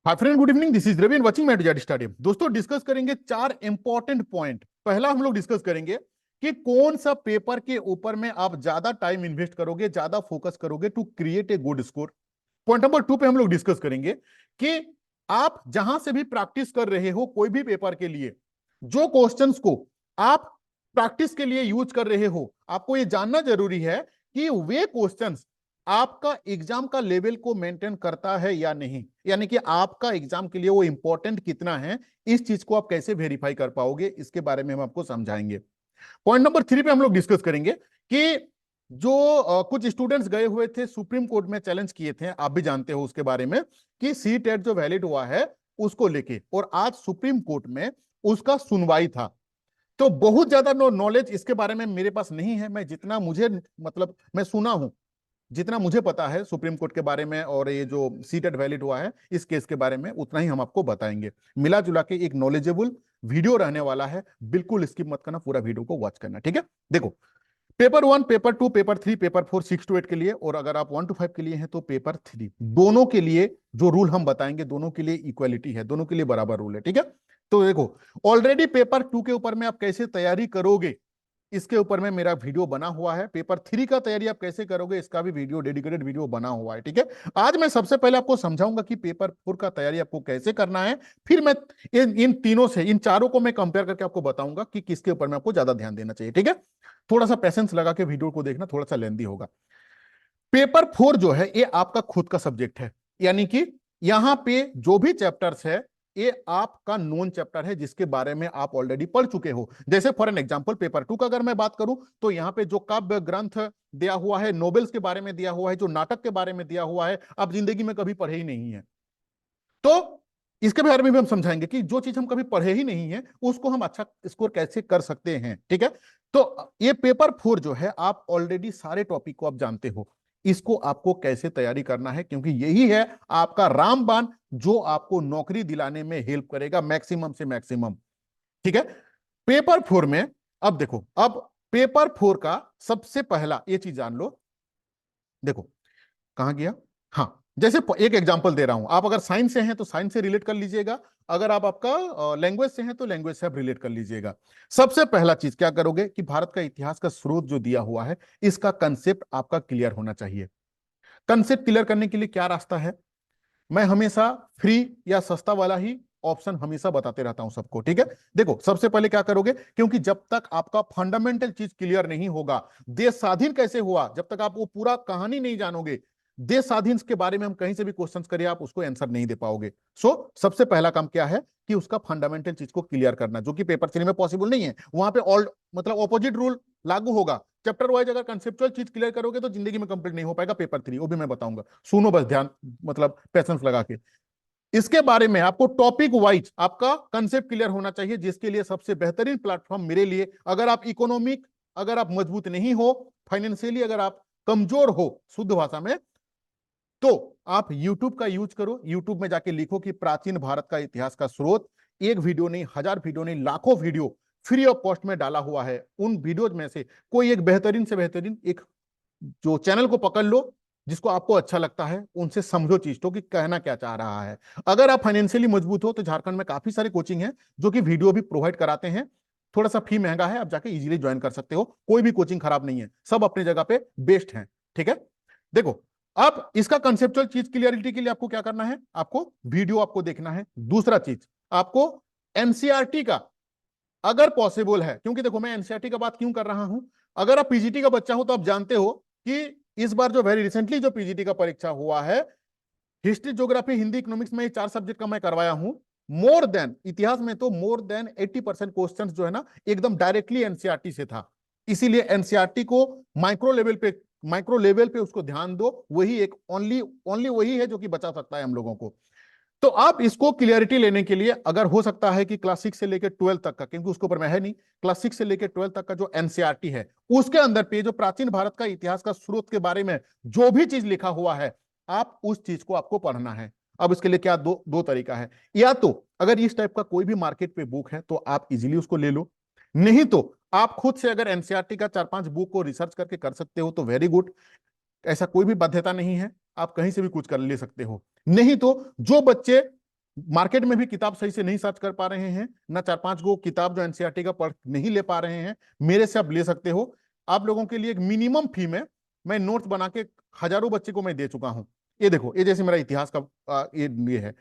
Hi friend, good evening. This is Ravi and watching my Z study. दोस्तों, discuss करेंगे 4 important point. पहला हम लोग डिस्कस करेंगे कि कौन सा पेपर के ऊपर में आप ज्यादा टाइम इन्वेस्ट करोगे, ज्यादा फोकस करोगे to create a good score. Point number 2 पे हम लोग डिस्कस करेंगे कि आप जहां से भी प्रैक्टिस कर रहे हो कोई भी पेपर के लिए, जो क्वेश्चंस को आप प्रैक्टिस के लिए यूज कर रहे हो, आपको यह जानना जरूरी है कि वे क्वेश्चंस आपका एग्जाम का लेवल को मेंटेन करता है या नहीं, यानी कि आपका एग्जाम के लिए वो इंपॉर्टेंट कितना है। इस चीज को आप कैसे वेरीफाई कर पाओगे, इसके बारे में हम आपको समझाएंगे। पॉइंट नंबर 3 पे हम लोग डिस्कस करेंगे कि जो कुछ स्टूडेंट्स गए हुए थे सुप्रीम कोर्ट में, चैलेंज किए थे, आप भी जानते हो उसके बारे में, कि सी टेट जो वैलिड हुआ है उसको लेके, और आज सुप्रीम कोर्ट में उसका सुनवाई था। तो बहुत ज्यादा नॉलेज इसके बारे में मेरे पास नहीं है। मैं जितना मुझे मतलब मैं सुना हूं, जितना मुझे पता है सुप्रीम कोर्ट के बारे में और ये जो सीटेट वैलिड हुआ है इस केस के बारे में, उतना ही हम आपको बताएंगे। मिला जुला के एक नॉलेजेबल वीडियो रहने वाला है, बिल्कुल स्किप मत करना, पूरा वीडियो को वॉच करना, ठीक है। देखो, paper 1, paper 2, paper 3, paper 4 6 to 8 के लिए, और अगर आप 1 to 5 के लिए हैं तो पेपर 3, दोनों के लिए जो रूल हम बताएंगे, दोनों के लिए इक्वालिटी है, दोनों के लिए बराबर रूल है, ठीक है। तो देखो, ऑलरेडी पेपर 2 के ऊपर में आप कैसे तैयारी करोगे, इसके ऊपर में मेरा वीडियो बना हुआ है। पेपर 3 का तैयारी आप कैसे करोगे, इसका भी वीडियो, डेडिकेटेड वीडियो बना हुआ है, ठीक है। आज मैं सबसे पहले आपको समझाऊंगा कि पेपर 4 का तैयारी आपको कैसे करना है, फिर मैं इन तीनों से, इन चारों को मैं कंपेयर करके आपको बताऊंगा कि किसके ऊपर में आपको ज्यादा ध्यान देना चाहिए, ठीक है। थोड़ा सा पेशेंस लगा के वीडियो को देखना, थोड़ा सा लेंदी होगा। पेपर 4 जो है ये आपका खुद का सब्जेक्ट है, यानी कि यहां पे जो भी चैप्टर्स है ये आपका नोन चैप्टर है, जिसके बारे में आप ऑलरेडी पढ़ चुके हो। जैसे फॉर एन एग्जांपल पेपर 2 का अगर मैं बात करूं तो यहां पे जो काव्य ग्रंथ दिया हुआ है, नोवेल्स के बारे में दिया हुआ है, जो नाटक के बारे में दिया हुआ है, आप जिंदगी में कभी पढ़े ही नहीं है। तो इसके बारे में भी हम समझाएंगे कि जो चीज हम कभी पढ़े ही नहीं है उसको हम अच्छा स्कोर कैसे कर सकते हैं, ठीक है। तो ये पेपर 4 जो है, आप ऑलरेडी सारे टॉपिक को आप जानते हो, इसको आपको कैसे तैयारी करना है, क्योंकि यही है आपका रामबाण जो आपको नौकरी दिलाने में हेल्प करेगा मैक्सिमम से मैक्सिमम, ठीक है। पेपर 4 में अब देखो, अब पेपर 4 का सबसे पहला ये चीज जान लो। देखो, कहां गया, हाँ, जैसे एक एग्जांपल दे रहा हूं, आप अगर साइंस से हैं तो साइंस से रिलेट कर लीजिएगा, अगर आप आपका लैंग्वेज से हैं तो लैंग्वेज से आप रिलेट कर लीजिएगा। सबसे पहला चीज क्या करोगे कि भारत का इतिहास का स्रोत जो दिया हुआ है, इसका कंसेप्ट आपका क्लियर होना चाहिए। कंसेप्ट क्लियर करने के लिए क्या रास्ता है, मैं हमेशा फ्री या सस्ता वाला ही ऑप्शन हमेशा बताते रहता हूं सबको, ठीक है। देखो, सबसे पहले क्या करोगे, क्योंकि जब तक आपका फंडामेंटल चीज क्लियर नहीं होगा, देश स्वाधीन कैसे हुआ, जब तक आप वो पूरा कहानी नहीं जानोगे, देश स्वाधीन के बारे में हम कहीं से भी क्वेश्चन करिए आप उसको आंसर नहीं दे पाओगे। सबसे पहला काम क्या है कि उसका फंडामेंटल चीज को क्लियर करना, जो कि पेपर 3 में पॉसिबल नहीं है। वहां पे ऑल मतलब ऑपोजिट रूल लागू होगा। चैप्टर वाइज अगर कंसेप्चुअल चीज क्लियर करोगे तो जिंदगी में कंप्लीट नहीं हो पाएगा पेपर 3, वो भी मैं बताऊंगा। सुनो बस, ध्यान मतलब पेशेंस लगा के। इसके बारे में आपको टॉपिक वाइज आपका कंसेप्ट क्लियर होना चाहिए, जिसके लिए सबसे बेहतरीन प्लेटफॉर्म मेरे लिए, अगर आप इकोनॉमिक, अगर आप मजबूत नहीं हो फाइनेंशियली, अगर आप कमजोर हो शुद्ध भाषा में, तो आप YouTube का यूज करो। YouTube में जाके लिखो कि प्राचीन भारत का इतिहास का स्रोत। एक वीडियो नहीं, 1000 वीडियो नहीं, लाखों वीडियो फ्री ऑफ कॉस्ट में डाला हुआ है। उन वीडियोज में से कोई एक बेहतरीन से बेहतरीन एक जो चैनल को पकड़ लो, जिसको आपको अच्छा लगता है, उनसे समझो चीज तो कि कहना क्या चाह रहा है। अगर आप फाइनेंशियली मजबूत हो तो झारखंड में काफी सारे कोचिंग हैं जो कि वीडियो भी प्रोवाइड कराते हैं। थोड़ा सा फी महंगा है, आप जाके इजीली ज्वाइन कर सकते हो। कोई भी कोचिंग खराब नहीं है, सब अपनी जगह पे बेस्ट है, ठीक है। देखो, अब इसका कंसेप्चुअल चीज क्लियरिटी के लिए आपको क्या करना है, आपको वीडियो आपको देखना है। दूसरा चीज, आपको एनसीईआरटी का अगर पॉसिबल है, क्योंकि देखो मैं एनसीईआरटी का बात क्यों कर रहा हूं, अगर आप पीजीटी का बच्चा हो तो आप जानते हो कि इस बार जो वेरी रिसेंटली जो पीजीटी का परीक्षा हुआ है, हिस्ट्री, ज्योग्राफी, हिंदी, इकोनॉमिक्स में ये 4 सब्जेक्ट का मैं करवाया हूं। मोर देन, इतिहास में तो मोर देन 80% क्वेश्चंस जो है ना, एकदम डायरेक्टली एनसीईआरटी से था। इसीलिए एनसीईआरटी को माइक्रो लेवल पे उसको ध्यान दो। वही एक ओनली ओनली वही है जो कि बचा सकता है हम लोगों को। तो आप इसको क्लियरिटी लेने के लिए, अगर हो सकता है कि क्लास 6 से लेकर 12 तक का, क्योंकि उसके ऊपर मैं है नहीं, क्लास 6 से लेकर 12 तक का जो एनसीईआरटी है, उसके अंदर पे जो प्राचीन भारत का इतिहास का स्रोत के बारे में जो भी चीज लिखा हुआ है, आप उस चीज को आपको पढ़ना है। अब इसके लिए क्या दो तरीका है, या तो अगर इस टाइप का कोई भी मार्केट पे बुक है तो आप इजीली उसको ले लो, नहीं तो आप खुद से अगर एनसीईआरटी का 4-5 बुक को रिसर्च करके कर सकते हो तो वेरी गुड। ऐसा कोई भी बाध्यता नहीं है, आप कहीं से भी कुछ कर ले सकते हो। नहीं तो जो बच्चे मार्केट में भी किताब सही से नहीं सर्च कर पा रहे हैं, ना 4-5 गो किताब जो एनसीईआरटी का पढ़ नहीं ले पा रहे हैं, मेरे से आप ले सकते हो। आप लोगों के लिए एक मिनिमम फी में मैं नोट्स बना के हजारों बच्चे को मैं दे चुका हूं। ये देखो, ये जैसे मेरा इतिहास का ये है,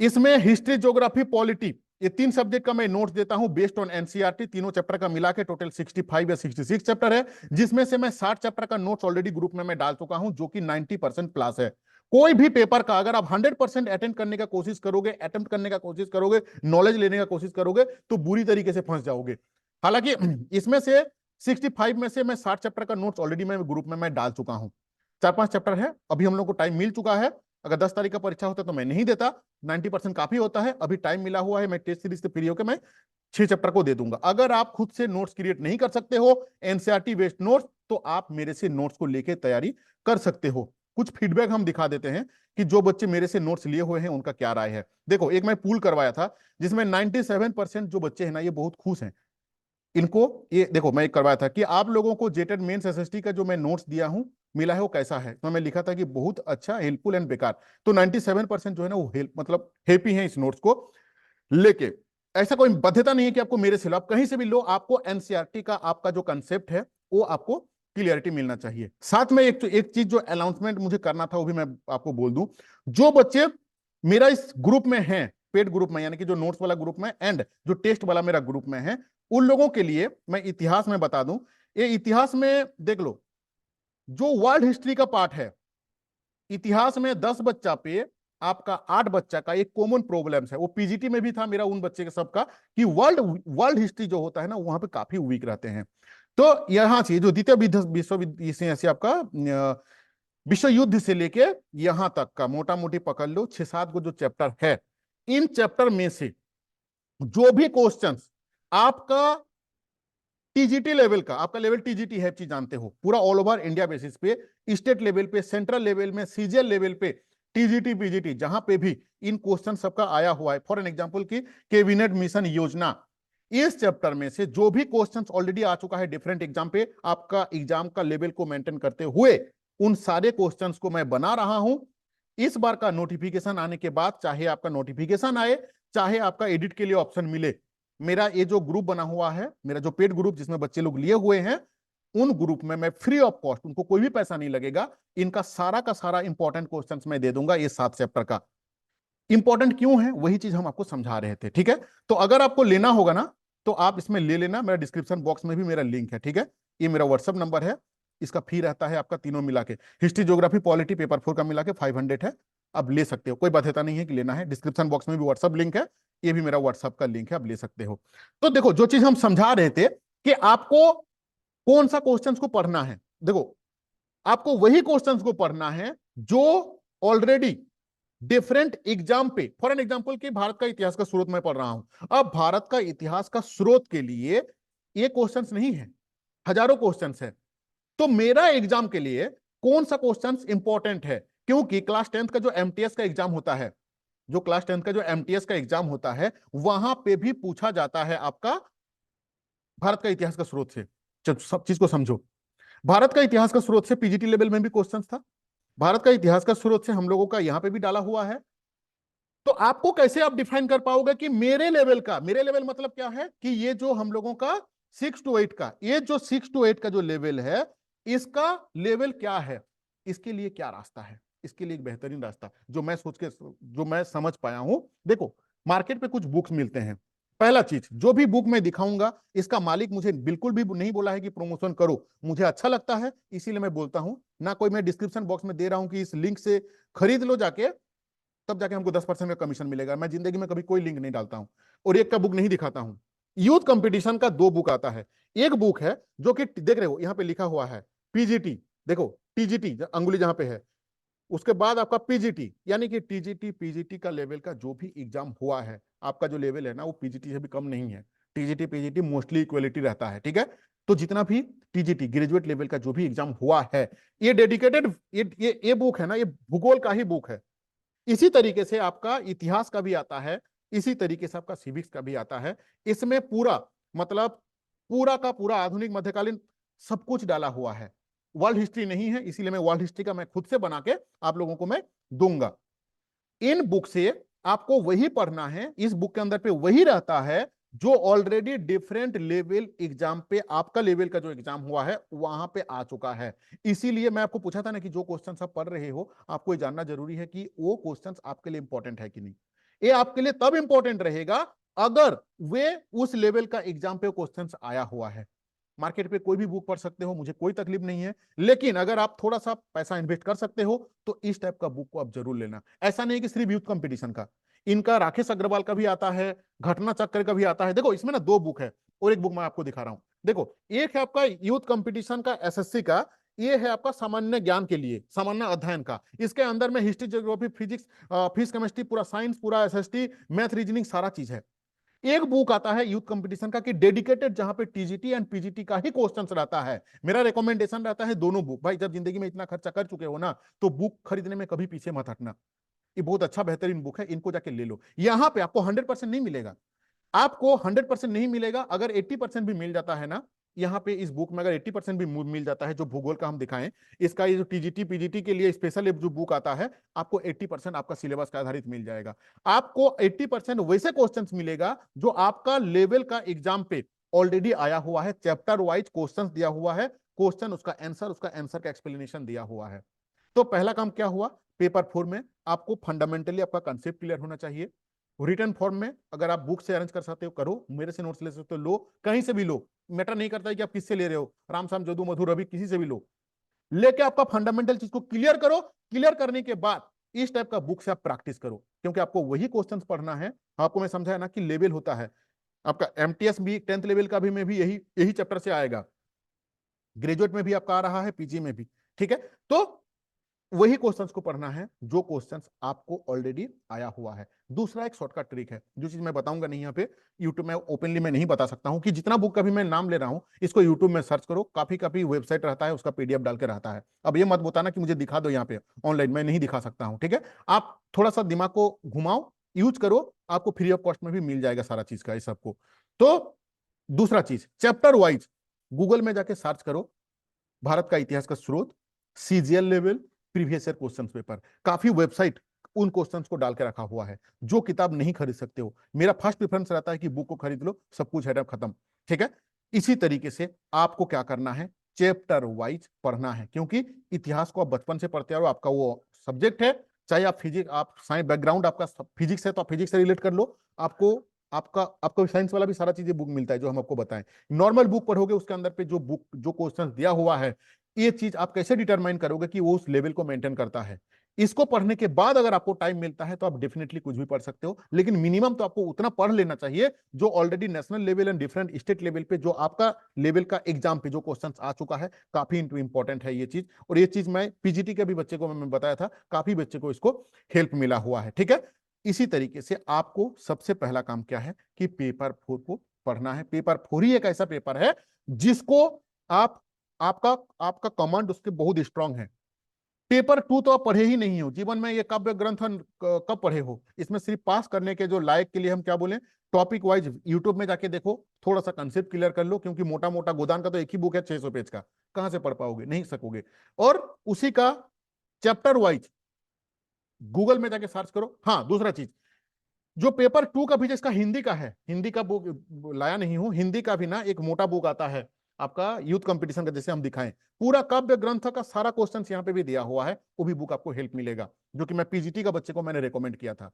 इसमें हिस्ट्री, ज्योग्राफी, पॉलिटी, ये 3 सब्जेक्ट का मैं नोट्स देता हूं बेस्ड ऑन एनसीईआरटी। तीनों चैप्टर का मिला के टोटल 65 या 66 चैप्टर है, जिसमें से मैं 60 चैप्टर का नोट्स ऑलरेडी ग्रुप में मैं डाल चुका हूं, जो कि 90% प्लस है। कोई भी पेपर का अगर आप 100% अटेम्प्ट करने का कोशिश करोगे, अटेम्प्ट करने का कोशिश करोगे, नॉलेज लेने का कोशिश करोगे, तो बुरी तरीके से फंस जाओगे। हालांकि इसमें से 65 में से मैं 60 चैप्टर का नोट्स ऑलरेडी मैं ग्रुप में मैं डाल चुका हूं। 4-5 चैप्टर है, अभी हम लोग को टाइम मिल चुका है। अगर 10 तारीख का परीक्षा होता तो मैं नहीं देता, 90% काफी होता है, अभी टाइम मिला हुआ है, मैं टेस्ट सीरीज से फ्री होकर मैं 6 चैप्टर को दे दूंगा। अगर आप खुद से नोट्स क्रिएट नहीं कर सकते हो, एनसीईआरटी बेस्ड नोट्स, तो आप मेरे से नोट्स को लेके तैयारी कर सकते हो। कुछ फीडबैक हम दिखा देते हैं कि जो बच्चे मेरे से नोट्स लिए हुए हैं उनका क्या राय है। देखो, एक मैं पूल करवाया था जिसमें 97% जो बच्चे हैं ना, ये बहुत खुश हैं। इनको ये देखो, मैं एक करवाया था कि आप लोगों को जेटेड मेंस एसएसटी का जो मैं नोट्स दिया हूं मिला है वो कैसा है, तो मैं लिखा था कि बहुत अच्छा, हेल्पफुल एंड बेकार। तो 97% जो है ना वो हेल्प मतलब हैप्पी हैं इस नोट्स को लेके। ऐसा कोई बाध्यता नहीं है कि आपको मेरे से लो, आप कहीं से भी लो, आपको एनसीईआरटी का आपका जो कंसेप्ट है वो आपको क्लियरिटी मिलना चाहिए। साथ में एक चीज जो अनाउंसमेंट मुझे करना था वो भी मैं आपको बोल दूं। जो बच्चे मेरा इस ग्रुप में हैं, पेड ग्रुप में, यानी कि जो नोट्स वाला ग्रुप में एंड जो टेस्ट वाला मेरा ग्रुप में है, उन लोगों के लिए मैं इतिहास में बता दूं। ये इतिहास में देख लो, जो वर्ल्ड हिस्ट्री का पार्ट है, इतिहास में 10 बच्चा पे आपका 8 बच्चा का एक कॉमन प्रॉब्लम है। वो पीजीटी में भी था मेरा उन बच्चे के सबका, कि वर्ल्ड वर्ल्ड हिस्ट्री जो होता है ना, वहां पे काफी वीक रहते हैं। तो यहां से जो द्वितीय विश्व ऐसे आपका विश्व युद्ध से लेके यहां तक का मोटा मोटी पकड़ लो 6-7 को जो चैप्टर है, इन चैप्टर में से जो भी क्वेश्चंस आपका टीजीटी लेवल का, आपका लेवल टीजीटी है, चीज जानते हो, पूरा ऑल ओवर इंडिया बेसिस पे, स्टेट लेवल पे, सेंट्रल लेवल में, सीजीएल लेवल पे, टीजीटी पीजीटी, जहां पे भी इन क्वेश्चन सबका आया हुआ है। फॉर एन एग्जांपल की कैबिनेट मिशन योजना, इस चैप्टर में से जो भी क्वेश्चंस ऑलरेडी आ चुका है डिफरेंट एग्जाम पे, आपका एग्जाम का लेवल को मेंटेन करते हुए उन सारे क्वेश्चंस को मैं बना रहा हूं। इस बार का नोटिफिकेशन आने के बाद, चाहे आपका नोटिफिकेशन आए, चाहे आपका एडिट के लिए ऑप्शन मिले, मेरा ये जो ग्रुप बना हुआ है, मेरा जो पेड ग्रुप जिसमें बच्चे लोग लिए हुए हैं, उन ग्रुप में मैं फ्री ऑफ कॉस्ट, उनको कोई भी पैसा नहीं लगेगा, इनका सारा का सारा इंपॉर्टेंट क्वेश्चंस मैं दे दूंगा। ये 7 चैप्टर का इंपॉर्टेंट क्यों है वही चीज हम आपको समझा रहे थे, ठीक है। तो अगर आपको लेना होगा ना, तो आप इसमें ले लेना, मेरा डिस्क्रिप्शन बॉक्स में भी मेरा लिंक है, ठीक है। ये मेरा व्हाट्सअप नंबर है, इसका फी रहता है आपका तीनों मिला के, हिस्ट्री, ज्योग्राफी, पॉलिटी, पेपर 4 का मिला के 500 है। आप ले सकते हो, कोई बाध्यता नहीं है कि लेना है। डिस्क्रिप्शन बॉक्स में भी व्हाट्सअप लिंक है, ये भी मेरा व्हाट्सअप का लिंक है, आप ले सकते हो। तो देखो, जो चीज हम समझा रहे थे कि आपको कौन सा क्वेश्चंस को पढ़ना है, देखो आपको वही क्वेश्चंस को पढ़ना है जो ऑलरेडी डिफरेंट एग्जाम पे, फॉर एन एग्जाम्पल कि भारत का इतिहास का स्रोत मैं पढ़ रहा हूं, अब भारत का इतिहास का स्रोत के लिए ये क्वेश्चंस नहीं है, हजारों क्वेश्चंस है। तो मेरा एग्जाम के लिए कौन सा क्वेश्चंस इंपॉर्टेंट है, क्योंकि क्लास 10th का जो एमटीएस का एग्जाम होता है, जो क्लास 10th का जो एमटीएस का एग्जाम होता है, वहां पे भी पूछा जाता है आपका भारत का इतिहास का स्रोत से। सब चीज को समझो, भारत का इतिहास का स्रोत से पीजीटी लेवल में भी क्वेश्चंस था, भारत का इतिहास का स्रोत से हम लोगों का यहां पे भी डाला हुआ है। तो आपको कैसे आप डिफाइन कर पाओगे कि मेरे लेवल का, मेरे लेवल मतलब क्या है, कि ये जो हम लोगों का 6 to 8 का, ये जो 6 to 8 का जो लेवल है, इसका लेवल क्या है, इसके लिए क्या रास्ता है, इसके लिए एक बेहतरीन रास्ता जो मैं सोच के, जो मैं समझ पाया हूं। देखो, मार्केट पे कुछ बुक्स मिलते हैं। पहला चीज, जो भी बुक मैं दिखाऊंगा, इसका मालिक मुझे बिल्कुल भी नहीं बोला है कि प्रमोशन करो, मुझे अच्छा लगता है इसीलिए मैं बोलता हूं। ना कोई मैं डिस्क्रिप्शन बॉक्स में दे रहा हूं कि इस लिंक से खरीद लो जाके, तब जाके हमको 10% का कमीशन मिलेगा। मैं जिंदगी में कभी कोई लिंक नहीं डालता हूं और एक का बुक नहीं दिखाता हूं। यूथ कंपटीशन का 2 बुक आता है, एक बुक है जो कि देख रहे हो यहां पे लिखा हुआ है पीजीटी, देखो टीजीटी अंगुली जहां पे है, उसके बाद आपका पीजीटी, यानी कि टीजीटी पीजीटी का लेवल का जो भी एग्जाम हुआ है, आपका जो लेवल है ना वो पीजीटी से भी कम नहीं है। टीजीटी पीजीटी मोस्टली इक्वलिटी रहता है, ठीक है। तो जितना भी टीजीटी ग्रेजुएट लेवल का जो भी एग्जाम हुआ है, ये डेडिकेटेड, ये बुक है ना, ये भूगोल का ही बुक है। इसी तरीके से आपका इतिहास का भी आता है, इसी तरीके से आपका सिविक्स का भी आता है। इसमें पूरा मतलब पूरा का पूरा आधुनिक मध्यकालीन सब कुछ डाला हुआ है। वर्ल्ड हिस्ट्री नहीं है, इसीलिए मैं वर्ल्ड हिस्ट्री का मैं खुद से बना के आप लोगों को मैं दूंगा। इन बुक से आपको वही पढ़ना है, इस बुक के अंदर पे वही रहता है जो ऑलरेडी डिफरेंट लेवल एग्जाम पे, आपका लेवल का जो एग्जाम हुआ है वहां पे आ चुका है। इसीलिए मैं आपको पूछा था ना कि जो क्वेश्चंस आप पढ़ रहे हो आपको ये जानना जरूरी है कि वो क्वेश्चंस आपके लिए इंपॉर्टेंट है कि नहीं। ये आपके लिए तब इंपॉर्टेंट रहेगा अगर वे उस लेवल का एग्जाम पे क्वेश्चंस आया हुआ है। मार्केट पे कोई भी बुक पढ़ सकते हो, मुझे कोई तकलीफ नहीं है, लेकिन अगर आप थोड़ा सा पैसा इन्वेस्ट कर सकते हो तो इस टाइप का बुक को आप जरूर लेना। ऐसा नहीं है कि सिर्फ यूथ कंपटीशन का, इनका राकेश अग्रवाल का भी आता है, घटना चक्र का भी आता है। देखो इसमें ना दो बुक है और एक बुक मैं आपको दिखा रहा हूं। देखो एक है आपका यूथ कंपटीशन का एसएससी का, ये है आपका सामान्य ज्ञान के लिए, सामान्य अध्ययन का। इसके अंदर में history, geography, physics, physics, chemistry, पूरा साइंस, पूरा एसएसटी, मैथ, रीजनिंग, सारा चीज है। एक बुक आता है यूथ कंपटीशन का कि डेडिकेटेड, जहां पे टीजीटी एंड पीजीटी का ही क्वेश्चंस रहता है। मेरा रिकमेंडेशन रहता है दोनों बुक। भाई जब जिंदगी में इतना खर्चा कर चुके हो ना तो बुक खरीदने में कभी पीछे मत हटना। ये बहुत अच्छा बेहतरीन बुक है, इनको जाके ले लो। यहां पे आपको 100% नहीं मिलेगा, आपको 100% नहीं मिलेगा। अगर 80% भी मिल जाता है ना, यहाँ पे इस बुक में अगर 80% भी मिल जाता है, जो भूगोल का हम दिखाएं, इसका ये जो टीजीटी पीजीटी के लिए स्पेशल जो बुक आता है, आपको 80% आपका सिलेबस का आधारित मिल जाएगा। आपको 80% वैसे क्वेश्चंस मिलेगा जो आपका लेवल का एग्जाम पे ऑलरेडी आया हुआ है, चैप्टर वाइज क्वेश्चंस दिया हुआ है, क्वेश्चन उसका आंसर का एक्सप्लेनेशन दिया हुआ है। तो पहला काम क्या हुआ, पेपर 4 में आपको फंडामेंटली आपका कंसेप्ट क्लियर होना चाहिए। रिटर्न फॉर्म में अगर आप बुक से अरेंज कर सकते हो करो, मेरे से नोट्स ले सकते हो लो, कहीं से भी लो, मैटर नहीं करता है कि आप किससे ले रहे हो, राम शाम जदू मधु रवि किसी से भी लो, लेके आपका फंडामेंटल चीज को क्लियर करो। क्लियर करने के बाद इस टाइप का बुक से आप प्रैक्टिस करो, क्योंकि आपको वही क्वेश्चंस पढ़ना है। आपको मैं समझाया ना कि लेवल होता है आपका, एमटीएस भी 10th लेवल का भी में भी यही यही चैप्टर से आएगा, ग्रेजुएट में भी आपका आ रहा है, पीजी में भी। ठीक है, तो वही क्वेश्चंस को पढ़ना है जो क्वेश्चंस आपको ऑलरेडी आया हुआ है। दूसरा एक शॉर्टकट ट्रिक है, जो चीज मैं बताऊंगा नहीं यहाँ पे, यूट्यूब में ओपनली मैं नहीं बता सकता हूँ, कि जितना बुक का भी मैं नाम ले रहा हूँ इसको यूट्यूब में सर्च करो, काफी काफी वेबसाइट रहता है उसका पीडीएफ डाल के रहता है। अब ये मत बताना कि मुझे दिखा दो यहाँ पे ऑनलाइन, मैं नहीं दिखा सकता हूँ। ठीक है, आप थोड़ा सा दिमाग को घुमाओ, यूज करो, आपको फ्री ऑफ कॉस्ट में भी मिल जाएगा सारा चीज का, इस सबको। तो दूसरा चीज, चैप्टर वाइज गूगल में जाके सर्च करो, भारत का इतिहास का स्रोत, CGL level, previous year question paper, काफी वेबसाइट उन क्वेश्चंस को डाल के रखा हुआ है। जो किताब नहीं खरीद सकते हो, मेरा फर्स्ट प्रेफरेंस रहता है कि बुक को खरीद लो, सब कुछ है खत्म। ठीक है, इसी तरीके से आपको क्या करना है, चैप्टर वाइज पढ़ना है, क्योंकि इतिहास को आप बचपन से पढ़ते आ रहे हो, आपका वो सब्जेक्ट है। चाहे आप फिजिक्स, आप साइंस बैकग्राउंड आपका फिजिक्स है तो आप फिजिक्स से रिलेट कर लो, आपको आपका आपको साइंस वाला भी सारा चीजें बुक मिलता है जो हम आपको बताएं। नॉर्मल बुक पढ़ोगे उसके अंदर पे जो बुक जो क्वेश्चन दिया हुआ है, ये चीज आप कैसे डिटरमाइन करोगे कि वो उस लेवल को मेंटेन करता है। इसको पढ़ने के बाद अगर आपको टाइम मिलता है तो आप डेफिनेटली कुछ भी पढ़ सकते हो, लेकिन मिनिमम तो आपको उतना पढ़ लेना चाहिए जो already national level and different state level पे जो आपका लेवल का एग्जाम पे जो क्वेश्चंस आ चुका है। काफी इंपॉर्टेंट है ये चीज, और ये चीज मैं पीजीटी के भी बच्चे को मैं बताया था, काफी बच्चे को इसको हेल्प मिला हुआ है। ठीक है, इसी तरीके से आपको सबसे पहला काम क्या है कि पेपर 4 को पढ़ना है। पेपर 4 ही एक ऐसा पेपर है जिसको आप, आपका आपका कमांड उसके बहुत स्ट्रांग है। पेपर 2 तो आप पढ़े ही नहीं हो जीवन में, ये काव्य ग्रंथ कब पढ़े हो। इसमें सिर्फ पास करने के जो लायक के लिए हम क्या बोले, टॉपिक वाइज यूट्यूब में जाके देखो, थोड़ा सा कंसेप्ट क्लियर कर लो, क्योंकि मोटा मोटा गोदान का तो एक ही बुक है 600 पेज का, कहां से पढ़ पाओगे, नहीं सकोगे। और उसी का चैप्टर वाइज गूगल में जाके सर्च करो। हाँ दूसरा चीज, जो पेपर 2 का भी जिसका हिंदी का है, हिंदी का बुक लाया नहीं हूं, हिंदी का भी ना एक मोटा बुक आता है आपका यूथ कंपटीशन का, जैसे हम दिखाएं, पूरा काव्य ग्रंथ का सारा क्वेश्चंस यहाँ पे भी दिया हुआ है, वो भी बुक आपको हेल्प मिलेगा, जो कि मैं पीजीटी का बच्चे को मैंने रेकमेंड किया था।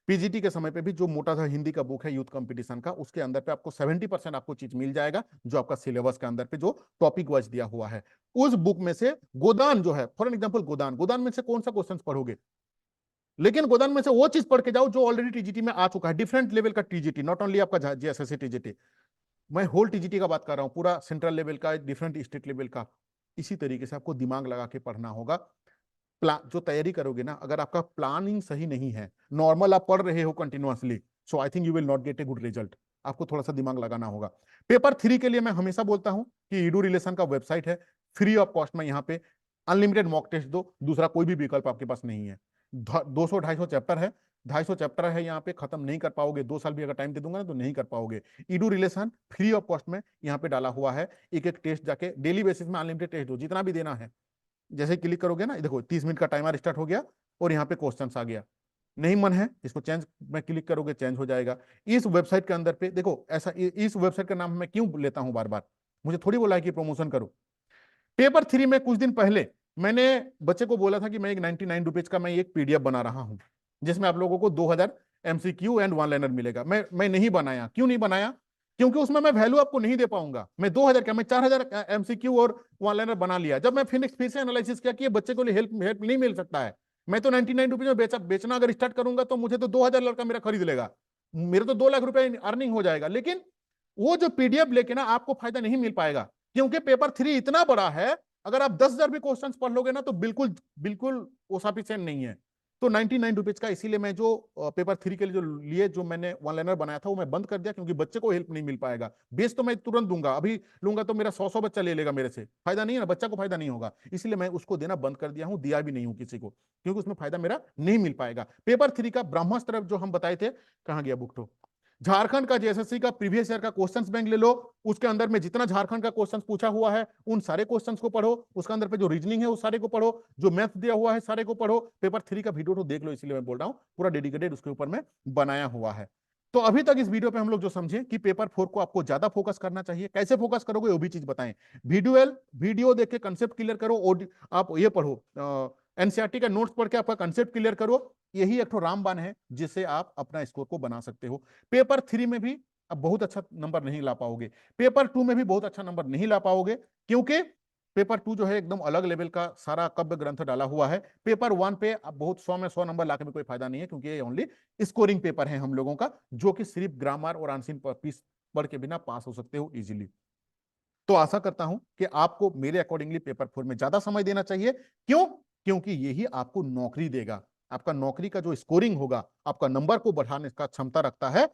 पीजीटी के समय पे भी जो मोटा सा हिंदी का बुक है यूथ कंपटीशन का, उसके अंदर पे आपको 70% आपको चीज मिल जाएगा जो आपका सिलेबस के अंदर पे जो टॉपिक वाइज दिया हुआ है। उस बुक में से गोदान जो है, फॉर एग्जाम्पल गोदान, गोदान में से कौन सा क्वेश्चन पढ़ोगे, लेकिन गोदान में से वो चीज पढ़ के जाओ जो ऑलरेडी टीजीटी में आ चुका है, डिफरेंट लेवल का टीजीटी, नॉट ओनली आपका जेएसएससी टीजीटी, मैं होल टीजीटी का बात कर रहा हूं, पूरा सेंट्रल लेवल का, डिफरेंट स्टेट लेवल का। इसी तरीके से आपको दिमाग लगा के पढ़ना होगा। प्लान जो तैयारी करोगे ना, अगर आपका प्लानिंग सही नहीं है, नॉर्मल आप पढ़ रहे हो continuously, so I think you will not gate a good result. आपको थोड़ा सा दिमाग लगाना होगा। पेपर 3 के लिए मैं हमेशा बोलता हूं कि ईडू रिलेशन का वेबसाइट है, फ्री ऑफ कॉस्ट में यहाँ पे अनलिमिटेड मॉक टेस्ट दो, दूसरा कोई भी विकल्प आपके पास नहीं है। 200-250 चैप्टर है, 250 चैप्टर है यहाँ पे, खत्म नहीं कर पाओगे, 2 साल भी अगर टाइम दे दूंगा ना तो नहीं कर पाओगे। Edu relation free of cost में यहाँ पे डाला हुआ है, एक एक टेस्ट जाके डेली बेसिस में अनलिमिटेड टेस्ट दो, जितना भी देना है। जैसे क्लिक करोगे ना, देखो 30 मिनट का टाइमर स्टार्ट हो गया और यहाँ पे क्वेश्चंस आ गया, नहीं मन है, इसको चेंज में क्लिक करोगे चेंज हो जाएगा। इस वेबसाइट के अंदर पे देखो, ऐसा इस वेबसाइट का नाम मैं क्यों लेता हूं बार बार, मुझे थोड़ी बोला है कि प्रमोशन करो। पेपर 3 में कुछ दिन पहले मैंने बच्चे को बोला था कि मैं एक 99 रुपीज का मैं एक पीडीएफ बना रहा हूं, जिसमें आप लोगों को 2000 एमसीक्यू एंड वन लाइनर मिलेगा। मैं नहीं बनाया। क्यों नहीं बनाया? क्योंकि उसमें मैं वैल्यू आपको नहीं दे पाऊंगा। मैं 2000 क्या, मैं 4000 एमसीक्यू और वन लाइनर बना लिया। जब मैं फिर से एनालिसिस किया कि ये बच्चे को हेल्प हेल्प नहीं मिल सकता है, मैं तो 99 रुपीज में बेचना अगर स्टार्ट करूंगा तो मुझे तो 2000 लड़का मेरा खरीद लेगा, मेरे तो 2 लाख रुपए अर्निंग हो जाएगा। लेकिन वो जो पीडीएफ लेके ना आपको फायदा नहीं मिल पाएगा, क्योंकि पेपर 3 इतना बड़ा है। अगर आप 10,000 भी क्वेश्चन पढ़ लोगे ना तो बिल्कुल बिल्कुल वो सफिशिएंट नहीं है। तो 99 रुपीज का, इसीलिए मैं जो पेपर 3 के लिए जो मैंने वन लाइनर बनाया था वो मैं बंद कर दिया, क्योंकि बच्चे को हेल्प नहीं मिल पाएगा। बेस तो मैं तुरंत दूंगा, अभी लूंगा तो मेरा 100 बच्चा ले लेगा मेरे से, फायदा नहीं है ना, बच्चा को फायदा नहीं होगा। इसलिए मैं उसको देना बंद कर दिया हूं, दिया भी नहीं हूं किसी को, क्योंकि उसमें फायदा मेरा नहीं मिल पाएगा। पेपर 3 का ब्रह्मास्त्र जो हम बताए थे, कहां गया बुक तो, झारखंड का जेएसएससी का प्रीवियस ईयर का क्वेश्चंस बैंक ले लो, उसके अंदर में जितना झारखंड का क्वेश्चंस पूछा हुआ है उन सारे क्वेश्चंस को पढ़ो, उसके अंदर पे जो रीजनिंग है उस सारे को पढ़ो, जो मैथ दिया हुआ है सारे को पढ़ो। पेपर 3 का वीडियो तो देख लो, इसलिए मैं बोल रहा हूं, पूरा डेडिकेटेड उसके ऊपर में बनाया हुआ है। तो अभी तक इस वीडियो पे हम लोग जो समझे कि पेपर 4 को आपको ज्यादा फोकस करना चाहिए। कैसे फोकस करोगे वो भी चीज बताएं। वीडियो देख के कंसेप्ट क्लियर करो, और आप ये पढ़ो, एनसीईआरटी का नोट्स पढ़ के आपका कंसेप्ट क्लियर करो। यही एक रामबाण है जिससे आप अपना स्कोर को बना सकते हो। पेपर 3 में भी अब बहुत अच्छा नंबर नहीं ला पाओगे, पेपर 2 में भी बहुत अच्छा नंबर नहीं ला पाओगे, क्योंकि पेपर 2 जो है एकदम अलग लेवल का सारा काव्य ग्रंथ डाला हुआ है। पेपर 1 पे अब बहुत 100 में 100 नंबर लाके भी कोई फायदा नहीं है, क्योंकि ये ओनली स्कोरिंग पेपर है हम लोगों का, जो कि सिर्फ ग्रामर और आंसर पीस पढ़ के बिना पास हो सकते हो इजीली। तो आशा करता हूं कि आपको मेरे अकॉर्डिंगली पेपर 4 में ज्यादा समय देना चाहिए। क्यों? क्योंकि यही आपको नौकरी देगा। आपका नौकरी का जो स्कोरिंग होगा, आपका नंबर को बढ़ाने का क्षमता रखता है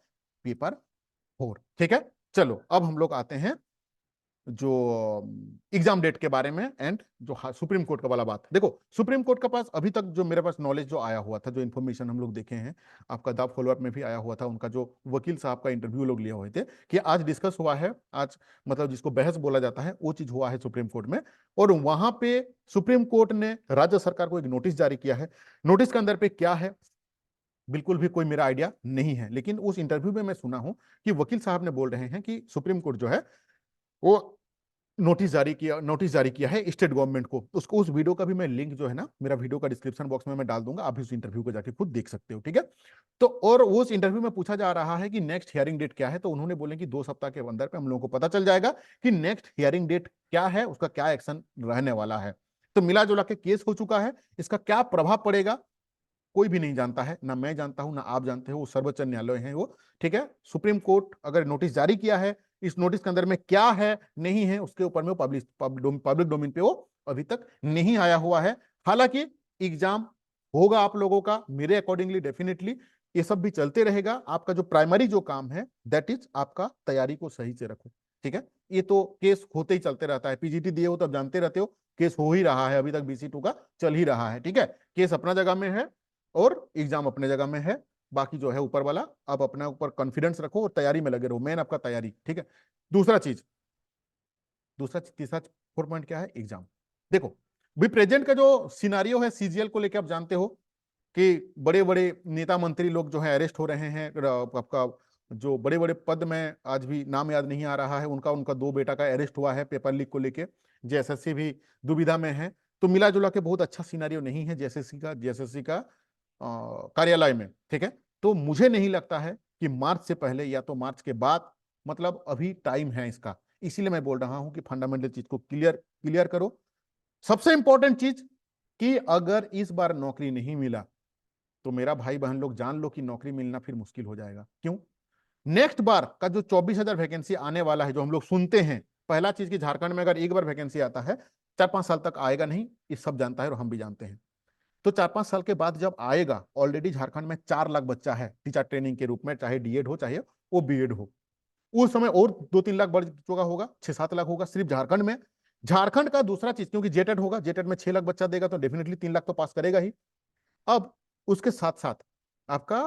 पेपर 4। ठीक है, चलो अब हम लोग आते हैं जो एग्जाम डेट के बारे में, एंड जो सुप्रीम कोर्ट का वाला बात। देखो, सुप्रीम कोर्ट के पास अभी तक जो मेरे पास नॉलेज जो आया हुआ था, जो इन्फॉर्मेशन हम लोग देखे हैं, आपका द फॉलोअप में भी आया हुआ था, उनका जो वकील साहब का इंटरव्यू लोग लिए हुए थे कि आज डिस्कस हुआ है, आज मतलब जिसको बहस बोला जाता है वो चीज हुआ है सुप्रीम कोर्ट में। और वहां पे सुप्रीम कोर्ट ने राज्य सरकार को एक नोटिस जारी किया है। नोटिस के अंदर पे क्या है बिल्कुल भी कोई मेरा आइडिया नहीं है, लेकिन उस इंटरव्यू में मैं सुना हूं कि वकील साहब ने बोल रहे हैं कि सुप्रीम कोर्ट जो है वो नोटिस जारी किया है स्टेट गवर्नमेंट को। उसको उस वीडियो का भी मैं लिंक जो है ना, मेरा वीडियो का डिस्क्रिप्शन बॉक्स में मैं डाल दूंगा, आप भी उस इंटरव्यू को जाके खुद देख सकते हो। ठीक है, तो और उस इंटरव्यू में पूछा जा रहा है कि नेक्स्ट हियरिंग डेट क्या है, तो उन्होंने बोले कि 2 सप्ताह के अंदर पे हम लोगों को पता चल जाएगा कि नेक्स्ट हियरिंग डेट क्या है, उसका क्या एक्शन रहने वाला है। तो मिला जुला के केस हो चुका है, इसका क्या प्रभाव पड़ेगा कोई भी नहीं जानता है, ना मैं जानता हूं ना आप जानते हो, वो सर्वोच्च न्यायालय है वो। ठीक है, सुप्रीम कोर्ट अगर नोटिस जारी किया है, इस नोटिस के अंदर में क्या है नहीं है उसके ऊपर में पब्लिक डोमेन पे वो अभी तक नहीं आया हुआ है। हालांकि एग्जाम होगा आप लोगों का, मेरे अकॉर्डिंगली डेफिनेटली ये सब भी चलते रहेगा। आपका जो प्राइमरी जो काम है दैट इज आपका तैयारी को सही से रखो। ठीक है, ये तो केस होते ही चलते रहता है, पीजीटी दिए हो तो आप जानते रहते हो केस हो ही रहा है, अभी तक BC2 का चल ही रहा है। ठीक है, केस अपना जगह में है और एग्जाम अपने जगह में है। बाकी जो है ऊपर वाला, आप अपने ऊपर कॉन्फिडेंस रखो और तैयारी में लगे रहो, मेन आपका तैयारी। ठीक है, दूसरा चीज, तीसरा 4 पॉइंट क्या है, एग्जाम। देखो, भी प्रेजेंट का जो सिनारियो है सीजीएल को लेकर, आप जानते हो कि बड़े बड़े नेता मंत्री लोग जो है अरेस्ट हो रहे हैं। आपका जो बड़े बड़े पद में आज भी नाम याद नहीं आ रहा है उनका, उनका 2 बेटा का अरेस्ट हुआ है पेपर लीक को लेके। जेएसएससी भी दुविधा में है। तो मिला जुला के बहुत अच्छा सिनारियो नहीं है जेएसएससी का कार्यालय में। ठीक है, तो मुझे नहीं लगता है कि मार्च से पहले या तो मार्च के बाद, मतलब अभी टाइम है इसका। इसीलिए मैं बोल रहा हूं कि फंडामेंटल चीज को क्लियर क्लियर करो। सबसे इंपॉर्टेंट चीज कि अगर इस बार नौकरी नहीं मिला तो मेरा भाई बहन लोग जान लो कि नौकरी मिलना फिर मुश्किल हो जाएगा। क्यों? नेक्स्ट बार का जो 24,000 वैकेंसी आने वाला है, जो हम लोग सुनते हैं, पहला चीज कि झारखंड में अगर एक बार वैकेंसी आता है 4-5 साल तक आएगा नहीं, ये सब जानता है और हम भी जानते हैं। तो 4-5 साल के बाद जब आएगा, ऑलरेडी झारखंड में 4 लाख बच्चा है टीचर ट्रेनिंग के रूप में, चाहे डीएड हो चाहे वो बीएड हो। उस समय और 2-3 लाख बढ़ चुका होगा, 6-7 लाख होगा सिर्फ झारखंड में। झारखंड का दूसरा चीज, क्योंकि जेटेड होगा, जेटेड में 6 लाख बच्चा देगा तो डेफिनेटली 3 लाख तो पास करेगा ही। अब उसके साथ साथ आपका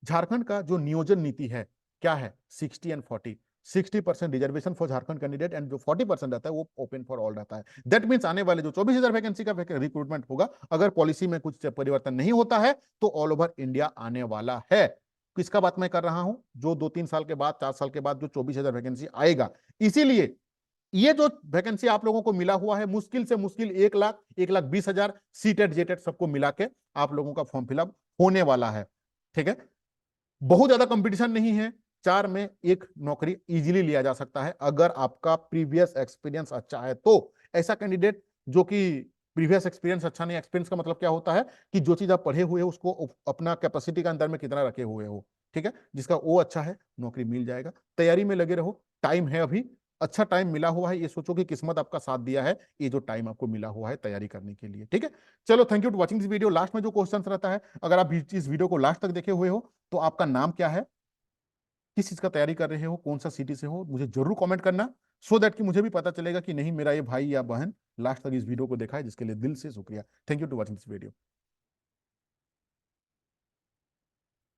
झारखंड का जो नियोजन नीति है क्या है, 60 and 40। 60% reservation for Jharkhand candidate and जो 40% रहता है वो ओपन फॉर ऑल रहता है। दैट मीन्स आने वाले जो 24,000 वैकेंसी का रिक्रूटमेंट होगा, अगर पॉलिसी में कुछ परिवर्तन नहीं होता है तो ऑल ओवर इंडिया आने वाला है। किसका बात मैं कर रहा हूं? जो 2-3 साल के बाद, 4 साल के बाद जो 24,000 वैकेंसी आएगा। इसीलिए ये जो वैकेंसी आप लोगों को मिला हुआ है, मुश्किल से मुश्किल 1 लाख, 1,20,000 सीटेड जेटेड सबको मिला के आप लोगों का फॉर्म फिलअप होने वाला है। ठीक है, बहुत ज्यादा कंपटीशन नहीं है, 4 में 1 नौकरी इजीली लिया जा सकता है अगर आपका प्रीवियस एक्सपीरियंस अच्छा है तो। ऐसा कैंडिडेट जो कि प्रीवियस एक्सपीरियंस अच्छा नहीं, एक्सपीरियंस का मतलब क्या होता है कि जो चीज आप पढ़े हुए हो उसको अपना कैपेसिटी के अंदर में कितना रखे हुए हो। ठीक है, जिसका वो अच्छा है नौकरी मिल जाएगा। तैयारी में लगे रहो, टाइम है अभी, अच्छा टाइम मिला हुआ है। ये सोचो कि किस्मत आपका साथ दिया है, ये जो टाइम आपको मिला हुआ है तैयारी करने के लिए। ठीक है, चलो thank you to watching this video. Last में जो क्वेश्चन रहता है, अगर आप इस वीडियो को लास्ट तक देखे हुए हो तो आपका नाम क्या है, किस चीज का तैयारी कर रहे हो, कौन सा सिटी से हो, मुझे जरूर कमेंट करना, सो दैट कि मुझे भी पता चलेगा कि नहीं मेरा ये भाई या बहन लास्ट तक इस वीडियो को देखा है, जिसके लिए दिल से शुक्रिया। Thank you to watching this video.